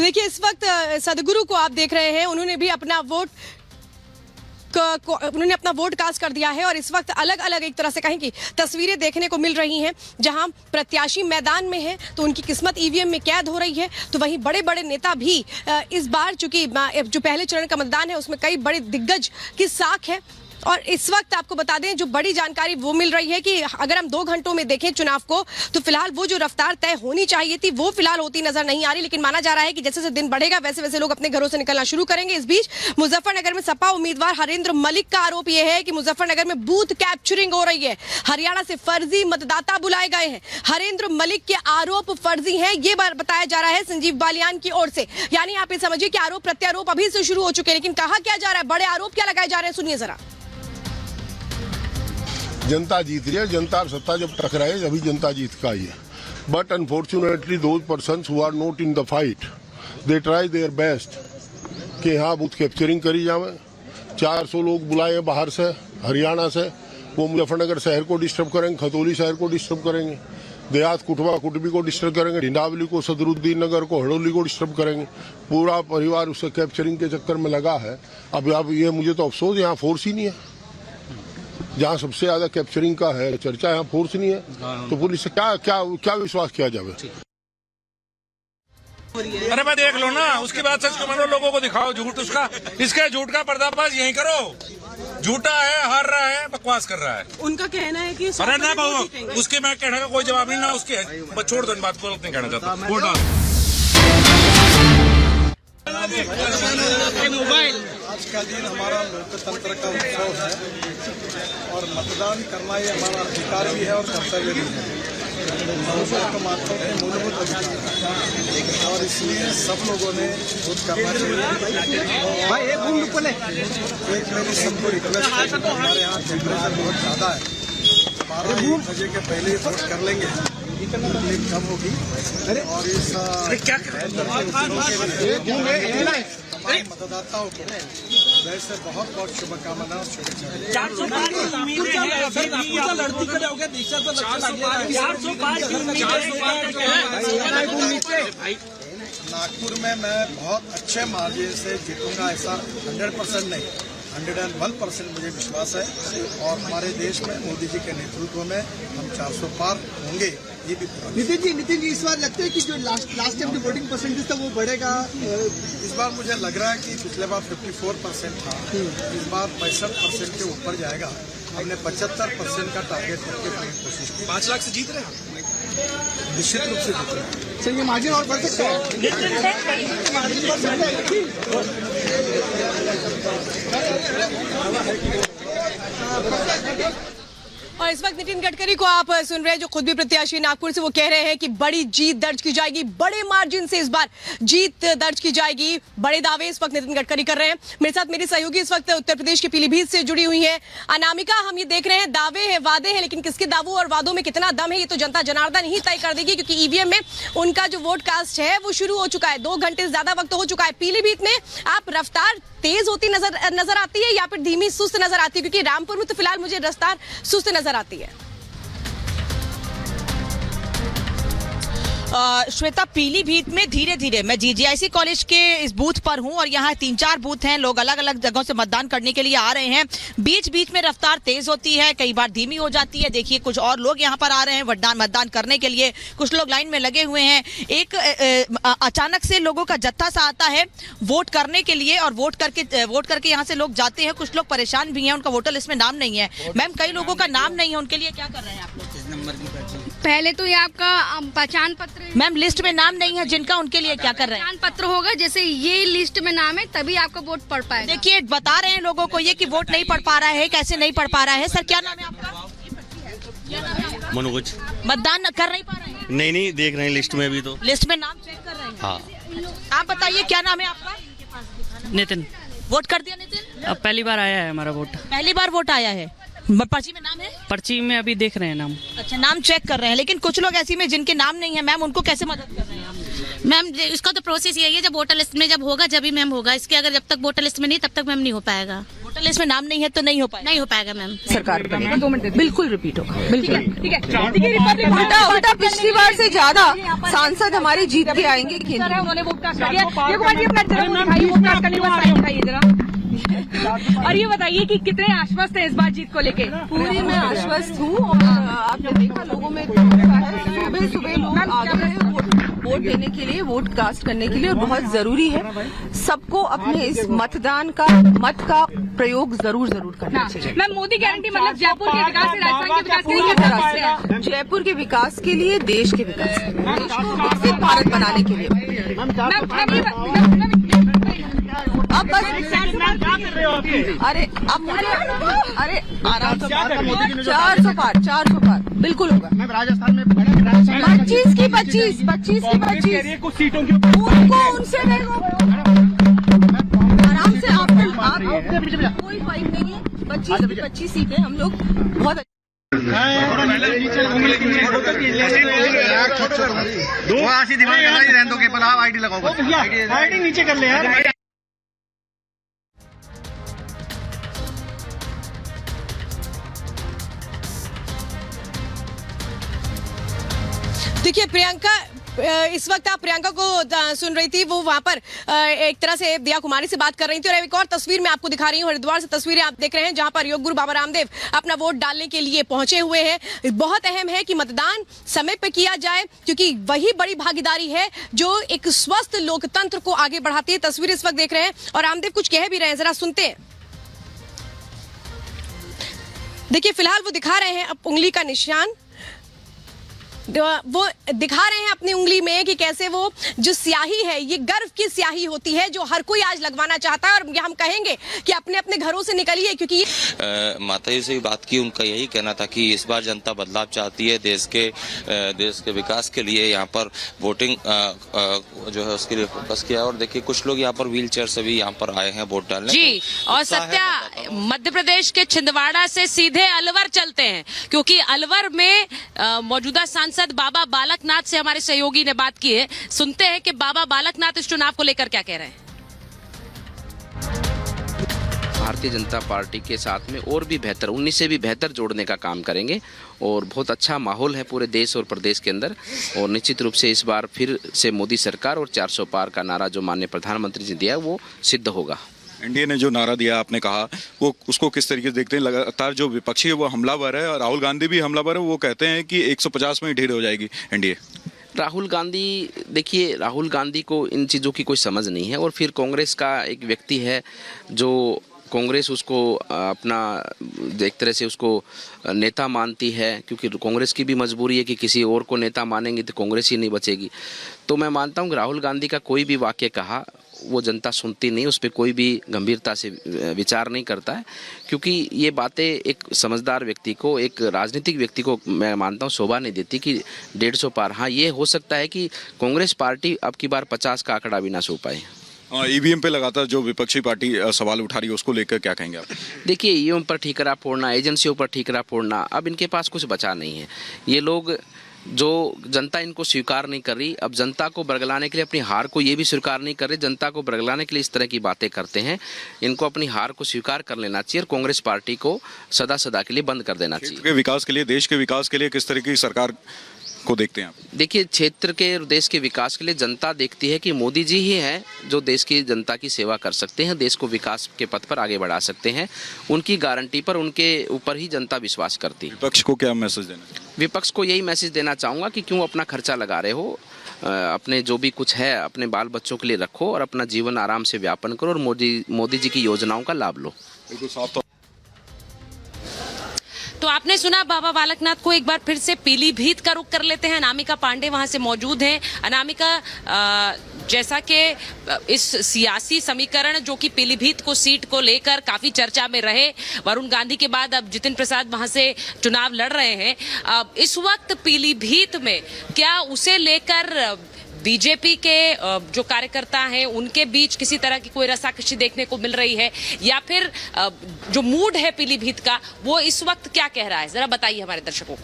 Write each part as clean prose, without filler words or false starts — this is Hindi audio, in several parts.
तो देखिए इस वक्त सदगुरु को आप देख रहे हैं, उन्होंने भी अपना वोट कास्ट कर दिया है और इस वक्त अलग अलग एक तरह से कहें कि तस्वीरें देखने को मिल रही हैं जहां प्रत्याशी मैदान में हैं तो उनकी किस्मत ईवीएम में कैद हो रही है, तो वहीं बड़े बड़े नेता भी इस बार चूंकि जो पहले चरण का मतदान है उसमें कई बड़े दिग्गज की साख है। और इस वक्त आपको बता दें जो बड़ी जानकारी वो मिल रही है कि अगर हम 2 घंटों में देखें चुनाव को तो फिलहाल वो जो रफ्तार तय होनी चाहिए थी वो फिलहाल होती नजर नहीं आ रही, लेकिन माना जा रहा है कि जैसे जैसे दिन बढ़ेगा वैसे वैसे लोग अपने घरों से निकलना शुरू करेंगे। इस बीच मुजफ्फरनगर में सपा उम्मीदवार हरेंद्र मलिक का आरोप यह है कि मुजफ्फरनगर में बूथ कैप्चरिंग हो रही है, हरियाणा से फर्जी मतदाता बुलाए गए हैं। हरेंद्र मलिक के आरोप फर्जी हैं, ये बताया जा रहा है संजीव बालियान की ओर से। यानी आप ये समझिए कि आरोप प्रत्यारोप अभी से शुरू हो चुके हैं, लेकिन कहा क्या जा रहा है, बड़े आरोप क्या लगाए जा रहे हैं, सुनिए जरा। जनता जीत रही है, जनता और सत्ता जब टकराए अभी जनता जीत का ही है। But unfortunately those persons who are not in the fight they try their best कि हाँ बूथ कैप्चरिंग करी जावे। 400 लोग बुलाए हैं बाहर से, हरियाणा से, वो मुजफ्फरनगर शहर को डिस्टर्ब करेंगे, खतौली शहर को डिस्टर्ब करेंगे, देहात कुटवा कुटबी को डिस्टर्ब करेंगे, ढिंडावली को, सदरुद्दीन नगर को, हड़ौली को डिस्टर्ब करेंगे। पूरा परिवार उससे कैप्चरिंग के चक्कर में लगा है। अब ये मुझे तो अफसोस यहाँ फोर्स ही नहीं है, जहाँ सबसे ज्यादा कैप्चरिंग का है चर्चा, यहाँ फोर्स नहीं है तो पुलिस से क्या विश्वास किया जाए। अरे मैं देख लो ना, उसके बाद सच को मानो, लोगों को दिखाओ झूठ उसका, इसके झूठ का पर्दाफाश यहीं करो। झूठा है, हार रहा है, बकवास कर रहा है। उनका कहना है कि अरे ना बहु, उसके मैं कहने का कोई जवाब नहीं ना, उसके छोड़ दो इन बात को, नहीं कहना चाहता। आज का दिन हमारा लोकतंत्र का उत्सव है और मतदान करना ये हमारा अधिकार भी है और कर्तव्य भी है। लोकतंत्र माध्यम के मूलभूत अधिकार है और इसलिए सब लोगों ने वोट करना चाहिए। एक मेरी सबको रिक्वेस्ट है, हमारे यहाँ टेम्परेचर बहुत ज़्यादा है, 12-1 बजे के पहले वोट कर लेंगे, तकलीफ कम होगी। और इस तमाम मतदाताओं को वैसे बहुत बहुत शुभकामनाएं और शुभेच्छा। नागपुर में मैं बहुत अच्छे मार्जिन से जीतूंगा ऐसा 100% नहीं, 101% मुझे विश्वास है और हमारे देश में मोदी जी के नेतृत्व में हम 400 पार होंगे, ये भी। नितिन जी इस बार लगता है कि जो लास्ट टाइम जो वोटिंग परसेंटेज था वो बढ़ेगा। इस बार मुझे लग रहा है कि पिछले बार 54% था, इस बार 65% के ऊपर जाएगा। हमने 75% का टारगेट करके कोशिश की। 5 लाख से जीत रहे हैं, निश्चित रूप से जीत रहे हैं। सर ये मार्जिन और बढ़ सकता है। और इस वक्त नितिन गडकरी को आप सुन रहे हैं जो खुद भी प्रत्याशी नागपुर से, वो कह रहे हैं कि बड़ी जीत दर्ज की जाएगी, बड़े मार्जिन से इस बार जीत दर्ज की जाएगी। बड़े दावे इस वक्त नितिन गडकरी कर रहे हैं। मेरे साथ मेरी सहयोगी इस वक्त उत्तर प्रदेश के पीलीभीत से जुड़ी हुई है अनामिका। हम ये देख रहे हैं दावे हैं, वादे हैं, लेकिन किसके दावों और वादों में कितना दम है ये तो जनता जनार्दन ही तय कर देगी, क्योंकि ईवीएम में उनका जो वोट कास्ट है वो शुरू हो चुका है। 2 घंटे से ज्यादा वक्त हो चुका है। पीलीभीत में आप रफ्तार तेज होती नजर आती है या फिर धीमी सुस्त नजर आती है? क्योंकि रामपुर में तो फिलहाल मुझे रफ्तार सुस्त नजर आती है। श्वेता, पीलीभीत में धीरे धीरे मैं जीजीआईसी कॉलेज के इस बूथ पर हूं और यहाँ 3-4 बूथ हैं, लोग अलग अलग जगहों से मतदान करने के लिए आ रहे हैं। बीच बीच में रफ्तार तेज होती है, कई बार धीमी हो जाती है। देखिए कुछ और लोग यहाँ पर आ रहे हैं मतदान करने के लिए, कुछ लोग लाइन में लगे हुए हैं। एक अचानक से लोगों का जत्था सा आता है वोट करने के लिए और वोट करके यहाँ से लोग जाते हैं। कुछ लोग परेशान भी हैं, उनका वोटर लिस्ट में नाम नहीं है। मैम, कई लोगों का नाम नहीं है, उनके लिए क्या कर रहे हैं आप लोग? पहले तो ये आपका पहचान पत्र। मैम, लिस्ट में नाम नहीं है जिनका, उनके लिए क्या कर रहे हैं? पहचान पत्र होगा, जैसे ये लिस्ट में नाम है तभी आपका वोट पड़ पाएगा। देखिए बता रहे हैं लोगों को ये कि वोट नहीं पड़ पा रहा है, कैसे नहीं पड़ पा रहा है? सर क्या नाम है आपका? मनोज। मतदान कर नहीं पा रहे हैं? नहीं देख रहे हैं लिस्ट में, अभी तो लिस्ट में नाम चेक कर रहे हैं। हाँ। आप बताइए क्या नाम है आपका? नितिन। वोट कर दिया नितिन? अब पहली बार आया है हमारा वोट। पहली बार वोट आया है। पर्ची में नाम है? पर्ची में अभी देख रहे हैं नाम। अच्छा, नाम चेक कर रहे हैं, लेकिन कुछ लोग ऐसी में जिनके नाम नहीं है, मैम उनको कैसे मदद कर रहे हैं आप? मैम इसका तो प्रोसेस यही है, जब वोटर लिस्ट में जब होगा जब ही मैम होगा, इसके अगर जब तक वोटर लिस्ट में नहीं तब तक मैम नहीं हो पाएगा। वोटर वोटर लिस्ट में नाम नहीं है तो नहीं हो पाएगा। नहीं हो पाएगा मैम। सरकार बनेगा, बिल्कुल रिपीट होगा, बिल्कुल। उल्टा पिछली बार से ज्यादा सांसद हमारे जीत के आएंगे। और ये बताइए कि कितने आश्वस्त हैं इस बार जीत को लेके? पूरी मैं आश्वस्त हूँ और आपने देखा लोगों में सुबह सुबह लोग आ गए हैं वोट देने के लिए, वोट कास्ट करने के लिए, और बहुत जरूरी है सबको अपने इस मत का प्रयोग जरूर करना चाहिए। मैम, मोदी गारंटी मतलब जयपुर के विकास से, राजस्थान के विकास के लिए क्या करते हैं? जयपुर के विकास के लिए, देश के विकास के लिए, देश को विकसित भारत बनाने के लिए। अब बस अरे आराम से 400 पार बिल्कुल होगा। राजस्थान में 25 की 25 कुछ सीटों की उनसे आराम से आप कोई फाइट नहीं है। 25 सीटें हम लोग बहुत आईडी लगाओ, आईडी नीचे कर ले यार। देखिए प्रियंका, इस वक्त आप प्रियंका को सुन रही थी, वो वहां पर एक तरह से दिया कुमारी से बात कर रही थी। और एक और तस्वीर मैं आपको दिखा रही हूँ, हरिद्वार से तस्वीरें आप देख रहे हैं, जहां पर योग गुरु बाबा रामदेव अपना वोट डालने के लिए पहुंचे हुए हैं। बहुत अहम है कि मतदान समय पर किया जाए, क्योंकि वही बड़ी भागीदारी है जो एक स्वस्थ लोकतंत्र को आगे बढ़ाती है। तस्वीर इस वक्त देख रहे हैं और रामदेव कुछ कह भी रहे हैं, जरा सुनते हैं। देखिए फिलहाल वो दिखा रहे हैं अब उंगली का निशान, वो दिखा रहे हैं अपनी उंगली में कि कैसे वो जो स्याही है, ये गर्व की स्याही होती है जो हर कोई आज लगवाना चाहता है। और हम कहेंगे कि अपने अपने घरों से निकलिए, क्योंकि माता जी से भी बात की, उनका यही कहना था कि इस बार जनता बदलाव चाहती है, देश के विकास के लिए यहाँ पर वोटिंग जो है उसके लिए फोकस किया। और देखिए कुछ लोग यहाँ पर व्हील चेयर से भी यहाँ पर आए हैं वोट डालने जी। और सत्या मध्य प्रदेश के छिंदवाड़ा से सीधे अलवर चलते हैं, क्योंकि अलवर में मौजूदा सांसद बाबा बालकनाथ से हमारे सहयोगी ने बात की है। सुनते हैं कि बाबा बालकनाथ इस चुनाव को लेकर क्या कह रहे हैं। भारतीय जनता पार्टी के साथ में और भी बेहतर, 19 से भी बेहतर जोड़ने का काम करेंगे और बहुत अच्छा माहौल है पूरे देश और प्रदेश के अंदर। और निश्चित रूप से इस बार फिर से मोदी सरकार और 400 पार का नारा जो माननीय प्रधानमंत्री जी ने दिया वो सिद्ध होगा। एनडीए ने जो नारा दिया आपने कहा, वो उसको किस तरीके से देखते हैं? लगातार जो विपक्षी है वो हमलावर है और राहुल गांधी भी हमलावर है। वो कहते हैं कि 150 में ही ढेर हो जाएगी एनडीए। राहुल गांधी, देखिए राहुल गांधी को इन चीज़ों की कोई समझ नहीं है। और फिर कांग्रेस का एक व्यक्ति है जो कांग्रेस उसको अपना एक तरह से उसको नेता मानती है, क्योंकि कांग्रेस की भी मजबूरी है कि किसी और को नेता मानेंगे तो कांग्रेस ही नहीं बचेगी। तो मैं मानता हूँ कि राहुल गांधी का कोई भी वाक्य कहा वो जनता सुनती नहीं, उस पर कोई भी गंभीरता से विचार नहीं करता है, क्योंकि ये बातें एक समझदार व्यक्ति को, एक राजनीतिक व्यक्ति को मैं मानता हूँ शोभा नहीं देती कि 150 पार। हाँ, ये हो सकता है कि कांग्रेस पार्टी अब की बार 50 का आंकड़ा भी ना छू पाए। ईवीएम पे लगातार जो विपक्षी पार्टी सवाल उठा रही है उसको लेकर क्या कहेंगे आप? देखिए ईवीएम पर ठीकरा फोड़ना, एजेंसियों पर ठीकरा फोड़ना, अब इनके पास कुछ बचा नहीं है। ये लोग जो जनता इनको स्वीकार नहीं कर रही, अब जनता को बरगलाने के लिए, अपनी हार को ये भी स्वीकार नहीं कर रहे, जनता को बरगलाने के लिए इस तरह की बातें करते हैं। इनको अपनी हार को स्वीकार कर लेना चाहिए और कांग्रेस पार्टी को सदा सदा के लिए बंद कर देना चाहिए। के विकास के लिए, देश के विकास के लिए किस तरह की सरकार को देखते हैं आप? देखिए क्षेत्र के और देश के विकास के लिए जनता देखती है कि मोदी जी ही हैं जो देश की जनता की सेवा कर सकते हैं, देश को विकास के पथ पर आगे बढ़ा सकते हैं। उनकी गारंटी पर, उनके ऊपर ही जनता विश्वास करती है। विपक्ष को क्या मैसेज देना? विपक्ष को यही मैसेज देना चाहूँगा कि क्यों अपना खर्चा लगा रहे हो, अपने जो भी कुछ है अपने बाल बच्चों के लिए रखो और अपना जीवन आराम से व्यापन करो और मोदी जी की योजनाओं का लाभ लो। बिल्कुल साफ तौर। तो आपने सुना बाबा बालकनाथ को। एक बार फिर से पीलीभीत का रुख कर लेते हैं। अनामिका पांडे वहां से मौजूद हैं। अनामिका, जैसा कि इस सियासी समीकरण जो कि पीलीभीत को सीट को लेकर काफी चर्चा में रहे, वरुण गांधी के बाद अब जितिन प्रसाद वहां से चुनाव लड़ रहे हैं, इस वक्त पीलीभीत में क्या उसे लेकर बीजेपी के जो कार्यकर्ता हैं उनके बीच किसी तरह की कोई रसाकसी देखने को मिल रही है, या फिर जो मूड है पीलीभीत का वो इस वक्त क्या कह रहा है, जरा बताइए हमारे दर्शकों को।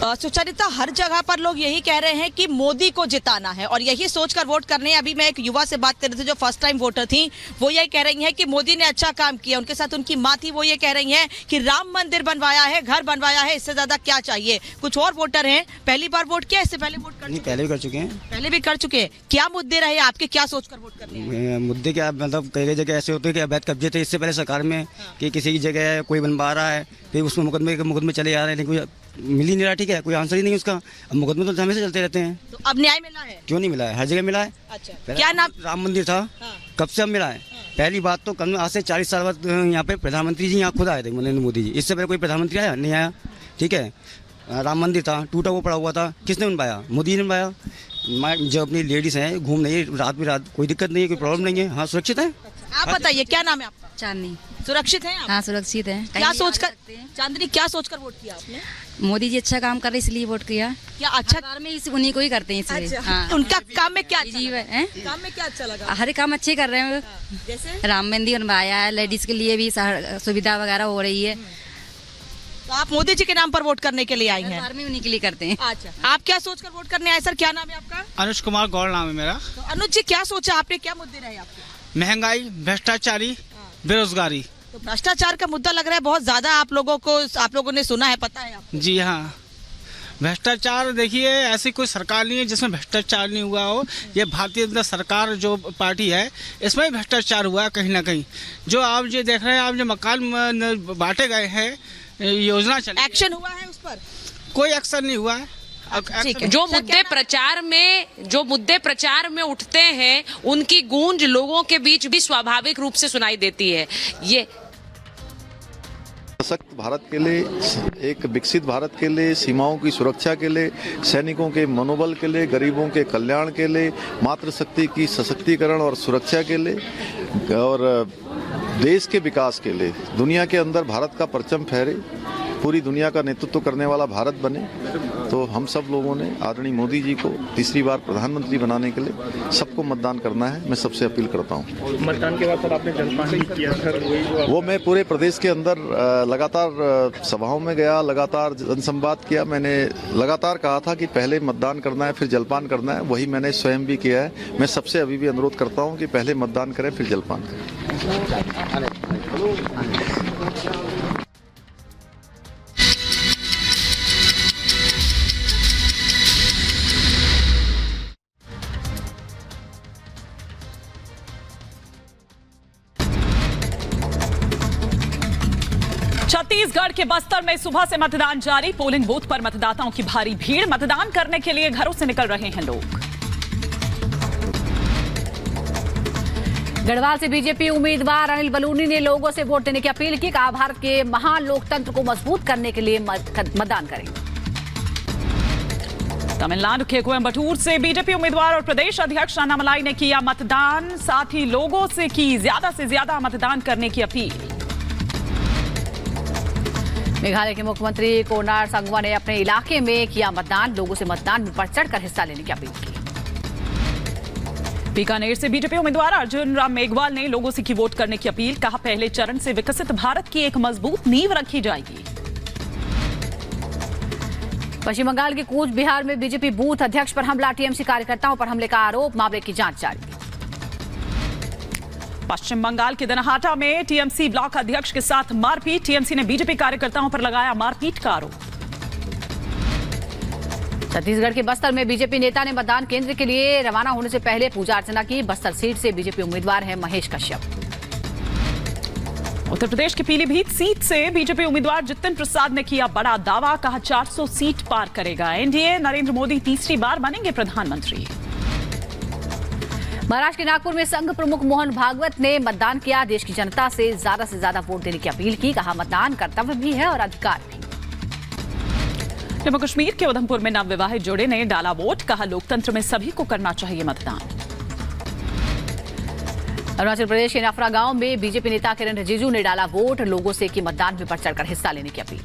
सुचरिता, हर जगह पर लोग यही कह रहे हैं कि मोदी को जिताना है और यही सोचकर वोट करने। अभी मैं एक युवा से बात कर रही थी जो फर्स्ट टाइम वोटर थी, वो यही कह रही हैं कि मोदी ने अच्छा काम किया। उनके साथ उनकी माँ थी, वो ये कह रही हैं कि राम मंदिर बनवाया है, घर बनवाया है, इससे ज्यादा क्या चाहिए। कुछ और वोटर हैं, पहली बार वोट किया, इससे पहले वोट कर पहले भी कर चुके हैं। पहले भी कर चुके हैं। क्या मुद्दे रहे आपके, क्या सोचकर वोट करने? मुद्दे क्या, मतलब कई जगह ऐसे होते हैं कि अवैध कब्जे थे इससे पहले सरकार में, कि किसी की जगह कोई बनवा रहा है, फिर उसमें मुकदमे चले जा रहे हैं, लेकिन कोई मिल ही नहीं रहा। ठीक है, कोई आंसर ही नहीं उसका। अब मुकदमे तो हमेशा चलते रहते हैं। तो अब न्याय मिला है? क्यों नहीं मिला है, हर जगह मिला है। अच्छा, क्या नाम? राम मंदिर था, कब से अब मिला है? पहली बात तो कम आज से 40 साल बाद यहाँ पे प्रधानमंत्री जी यहाँ खुद आए थे, नरेंद्र मोदी जी। इससे पहले कोई प्रधानमंत्री आया नहीं? आया। ठीक है, राम मंदिर था, टूटा वो पड़ा हुआ था, किसने बनवाया? मोदी ने बनवाया। जो अपनी लेडीज हैं घूम रही है रात भी रात, कोई दिक्कत नहीं है, कोई प्रॉब्लम नहीं है। हाँ, सुरक्षित है। आप बताइए, क्या नाम है आपका? चांदनी। सुरक्षित है आप? हाँ, सुरक्षित है। क्या सोचकर, चांदनी, क्या सोचकर वोट किया आपने? मोदी जी अच्छा काम कर रहे इसलिए वोट किया। क्या अच्छा में उन्हीं को ही करते हैं इसलिए। अच्छा। हाँ। उनका काम में क्या अच्छा जी लगा? काम में क्या अच्छा लगा? हर काम अच्छे कर रहे हैं। जैसे राम मंदिर बनवाया है, लेडीज के लिए भी सुविधा वगैरह हो रही है। तो आप मोदी जी के नाम पर वोट करने के लिए आई हैं? में उन्हीं के लिए करते हैं। अच्छा, आप क्या सोचकर वोट करने आए सर? क्या नाम है आपका? अनुज कुमार गौड़ नाम है मेरा। तो अनुज जी, क्या सोचा आपने, क्या मुद्दे रहे आपके? महंगाई, भ्रष्टाचारी, बेरोजगारी। तो भ्रष्टाचार का मुद्दा लग रहा है बहुत ज्यादा आप लोगों ने सुना है, पता है आपको? जी हाँ, भ्रष्टाचार देखिए, ऐसी कोई सरकार नहीं है जिसमें भ्रष्टाचार नहीं हुआ हो। ये भारतीय जनता सरकार जो पार्टी है, इसमें भी भ्रष्टाचार हुआ है कहीं ना कहीं। जो आप जो देख रहे हैं, आप जो मकान बांटे गए हैं, योजना चली, एक्शन हुआ है उस पर? कोई एक्शन नहीं हुआ है। जो मुद्दे प्रचार में उठते हैं, उनकी गूंज लोगों के बीच भी स्वाभाविक रूप से सुनाई देती है। ये सशक्त भारत के लिए, एक विकसित भारत के लिए, सीमाओं की सुरक्षा के लिए, सैनिकों के मनोबल के लिए, गरीबों के कल्याण के लिए, मातृशक्ति की सशक्तिकरण और सुरक्षा के लिए और देश के विकास के लिए, दुनिया के अंदर भारत का परचम फहरे, पूरी दुनिया का नेतृत्व करने वाला भारत बने। तो हम सब लोगों ने आदरणीय मोदी जी को तीसरी बार प्रधानमंत्री बनाने के लिए सबको मतदान करना है। मैं सबसे अपील करता हूँ। मतदान के बाद सर आपने जलपान भी किया था? वो मैं पूरे प्रदेश के अंदर लगातार सभाओं में गया, लगातार जनसंवाद किया। मैंने लगातार कहा था कि पहले मतदान करना है, फिर जलपान करना है। वही मैंने स्वयं भी किया है। मैं सबसे अभी भी अनुरोध करता हूँ कि पहले मतदान करें, फिर जलपान करें। छत्तीसगढ़ के बस्तर में सुबह से मतदान जारी। पोलिंग बूथ पर मतदाताओं की भारी भीड़। मतदान करने के लिए घरों से निकल रहे हैं लोग। गढ़वाल से बीजेपी उम्मीदवार अनिल बलूनी ने लोगों से वोट देने की अपील की। कहा, भारत के महान लोकतंत्र को मजबूत करने के लिए मतदान करें। तमिलनाडु के कोयम्बटूर से बीजेपी उम्मीदवार और प्रदेश अध्यक्ष अन्नामलाई ने किया मतदान। साथ ही लोगों से की ज्यादा से ज्यादा मतदान करने की अपील। मेघालय के मुख्यमंत्री कोनार संगमा ने अपने इलाके में किया मतदान। लोगों से मतदान में बढ़ चढ़कर हिस्सा लेने की अपील की। बीकानेर से बीजेपी उम्मीदवार अर्जुन राम मेघवाल ने लोगों से की वोट करने की अपील। कहा, पहले चरण से विकसित भारत की एक मजबूत नींव रखी जाएगी। पश्चिम बंगाल के कूच बिहार में बीजेपी बूथ अध्यक्ष पर हमला। टीएमसी कार्यकर्ताओं पर हमले का आरोप। मामले की जांच जारी। पश्चिम बंगाल के दनहाटा में टीएमसी ब्लॉक अध्यक्ष के साथ मारपीट। टीएमसी ने बीजेपी कार्यकर्ताओं पर लगाया मारपीट का आरोप। छत्तीसगढ़ के बस्तर में बीजेपी नेता ने मतदान केंद्र के लिए रवाना होने से पहले पूजा अर्चना की। बस्तर सीट से बीजेपी उम्मीदवार है महेश कश्यप। उत्तर प्रदेश की पीलीभीत सीट से बीजेपी उम्मीदवार जितिन प्रसाद ने किया बड़ा दावा। कहा, 400 सीट पार करेगा एनडीए। नरेंद्र मोदी तीसरी बार बनेंगे प्रधानमंत्री। महाराष्ट्र के नागपुर में संघ प्रमुख मोहन भागवत ने मतदान किया। देश की जनता से ज्यादा वोट देने की अपील की। कहा, मतदान कर्तव्य भी है और अधिकार भी। जम्मू कश्मीर के उधमपुर में नवविवाहित जोड़े ने डाला वोट। कहा, लोकतंत्र में सभी को करना चाहिए मतदान। अरुणाचल प्रदेश के नाफरा गांव में बीजेपी नेता किरण रिजिजू ने डाला वोट। लोगों से की मतदान में बढ़ चढ़कर हिस्सा लेने की अपील।